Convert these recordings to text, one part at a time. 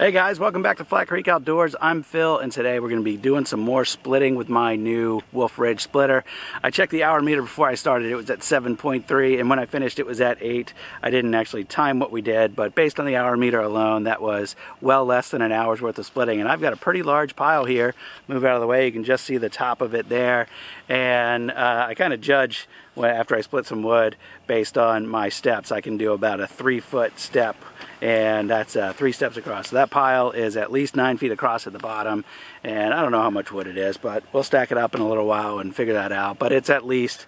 Hey guys, welcome back to Flat Creek Outdoors. I'm Phil, and today we're going to be doing some more splitting with my new Wolf Ridge splitter. I checked the hour meter before I started. It was at 7.3, and when I finished it was at 8. I didn't actually time what we did, but based on the hour meter alone, that was well less than an hour's worth of splitting. And I've got a pretty large pile here. Move out of the way, you can just see the top of it there. And I kind of judge after I split some wood based on my steps. I can do about a 3-foot step, and that's 3 steps across. So that pile is at least 9 feet across at the bottom, and I don't know how much wood it is, but we'll stack it up in a little while and figure that out. But it's at least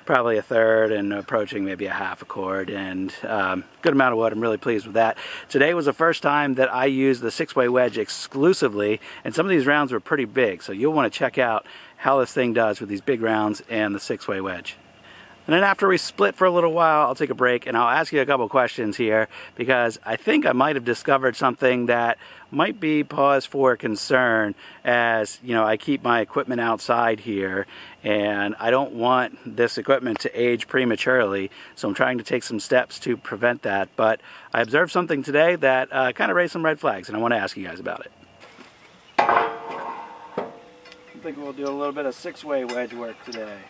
probably a third and approaching maybe a half a cord, and good amount of wood. I'm really pleased with that. Today was the first time that I used the 6-way wedge exclusively, and some of these rounds were pretty big, so you'll want to check out how this thing does with these big rounds and the 6-way wedge. And then after we split for a little while, I'll take a break and I'll ask you a couple questions here, because I think I might have discovered something that might be cause for concern. As you know, I keep my equipment outside here and I don't want this equipment to age prematurely, so I'm trying to take some steps to prevent that. But I observed something today that kind of raised some red flags, and I want to ask you guys about it. I think we'll do a little bit of 6-way wedge work today.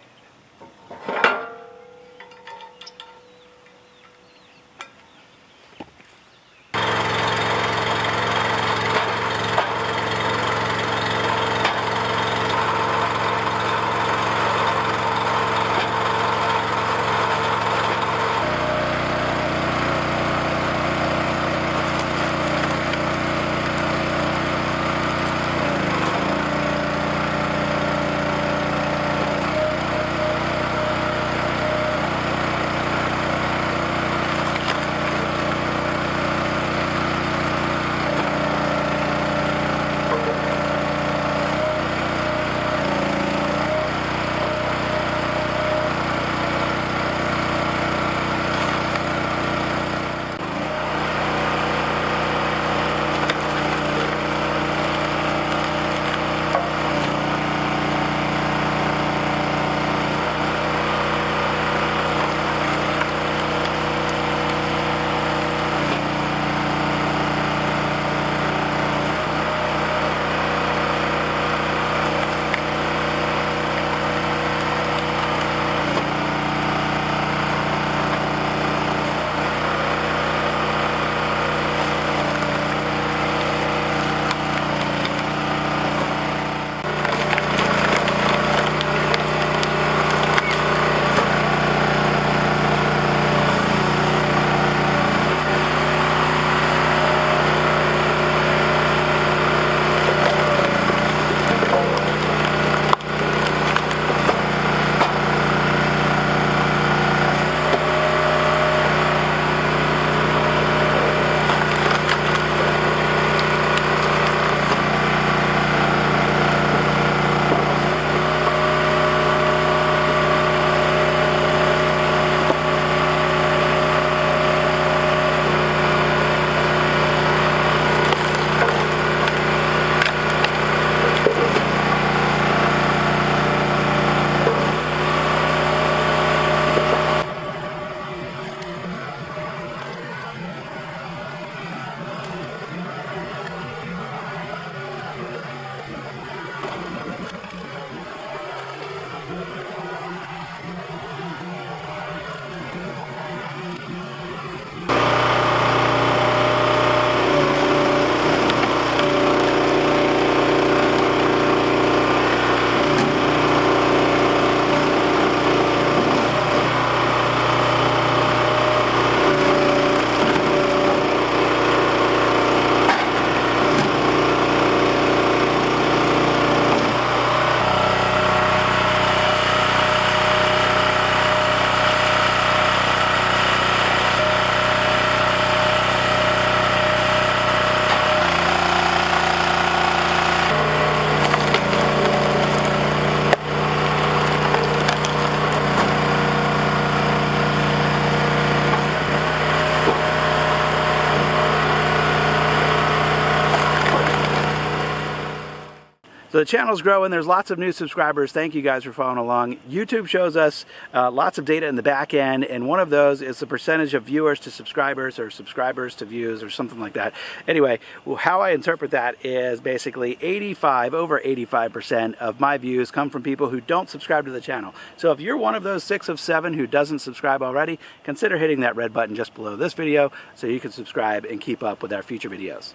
So the channel's growing. There's lots of new subscribers. Thank you guys for following along. YouTube shows us lots of data in the back end, and one of those is the percentage of viewers to subscribers, or subscribers to views, or something like that. Anyway, how I interpret that is basically over 85% of my views come from people who don't subscribe to the channel. So if you're one of those 6 of 7 who doesn't subscribe already, consider hitting that red button just below this video so you can subscribe and keep up with our future videos.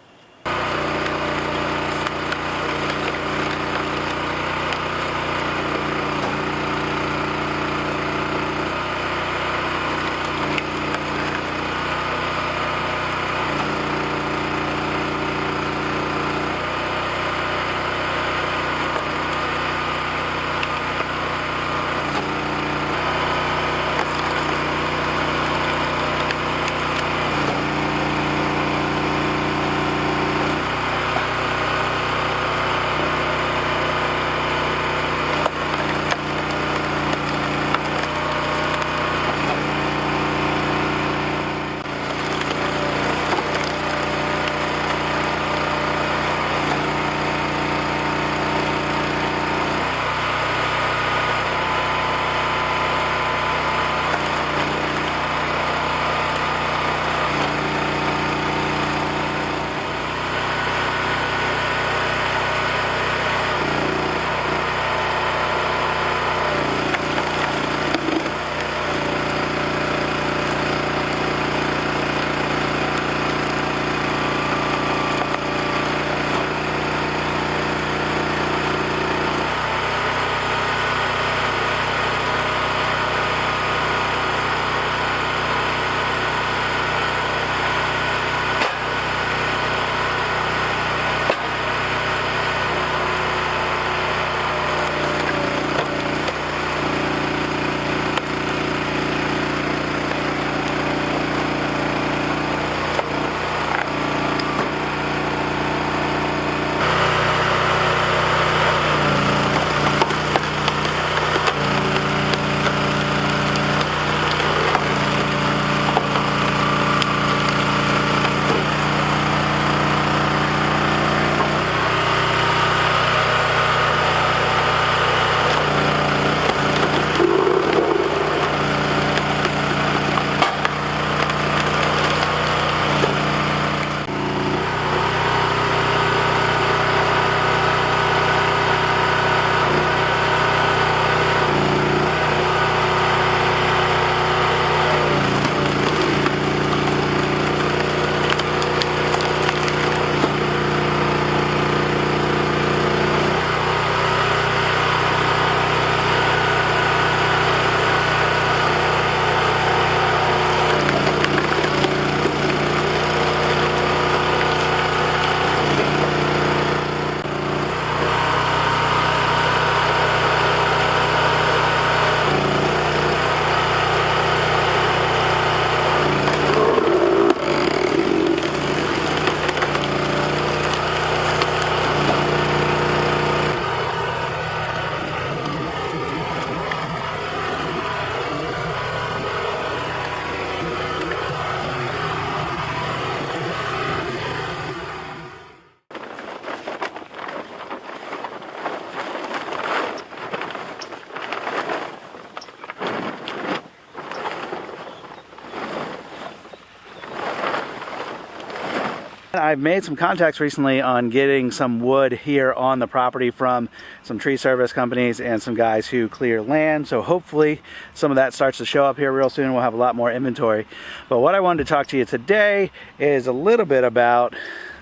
I've made some contacts recently on getting some wood here on the property from some tree service companies and some guys who clear land. So hopefully some of that starts to show up here real soon. We'll have a lot more inventory. But what I wanted to talk to you today is a little bit about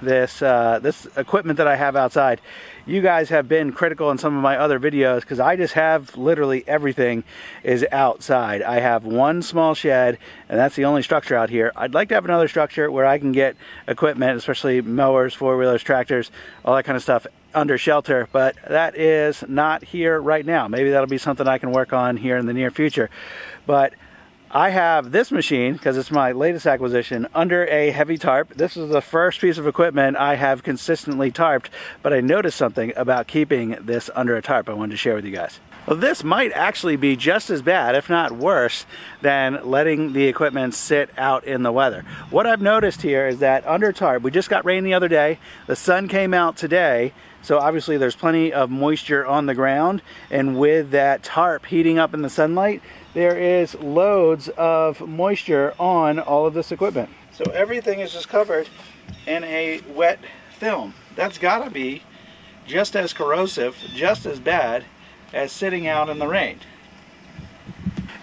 this this equipment that I have outside. You guys have been critical in some of my other videos because I just have literally everything is outside. I have one small shed and that's the only structure out here. I'd like to have another structure where I can get equipment, especially mowers, four-wheelers, tractors, all that kind of stuff under shelter, but that is not here right now. Maybe that'll be something I can work on here in the near future. But I have this machine, because it's my latest acquisition, under a heavy tarp. This is the first piece of equipment I have consistently tarped, but I noticed something about keeping this under a tarp I wanted to share with you guys. Well, this might actually be just as bad, if not worse, than letting the equipment sit out in the weather. What I've noticed here is that under tarp, we just got rain the other day, the sun came out today, so obviously there's plenty of moisture on the ground, and with that tarp heating up in the sunlight, there is loads of moisture on all of this equipment. So everything is just covered in a wet film. That's gotta be just as corrosive, just as bad as sitting out in the rain.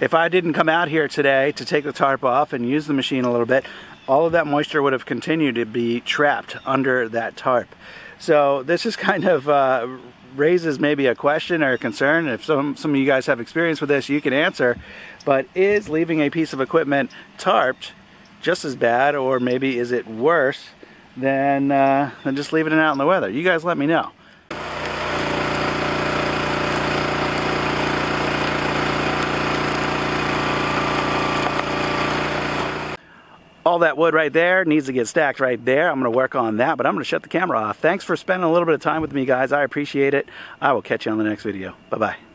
If I didn't come out here today to take the tarp off and use the machine a little bit, all of that moisture would have continued to be trapped under that tarp. So this is kind of raises maybe a question or a concern. If some of you guys have experience with this, you can answer. But is leaving a piece of equipment tarped just as bad, or maybe is it worse than just leaving it out in the weather? You guys let me know. All that wood right there needs to get stacked right there. I'm going to work on that, but I'm going to shut the camera off. Thanks for spending a little bit of time with me, guys. I appreciate it. I will catch you on the next video. Bye-bye.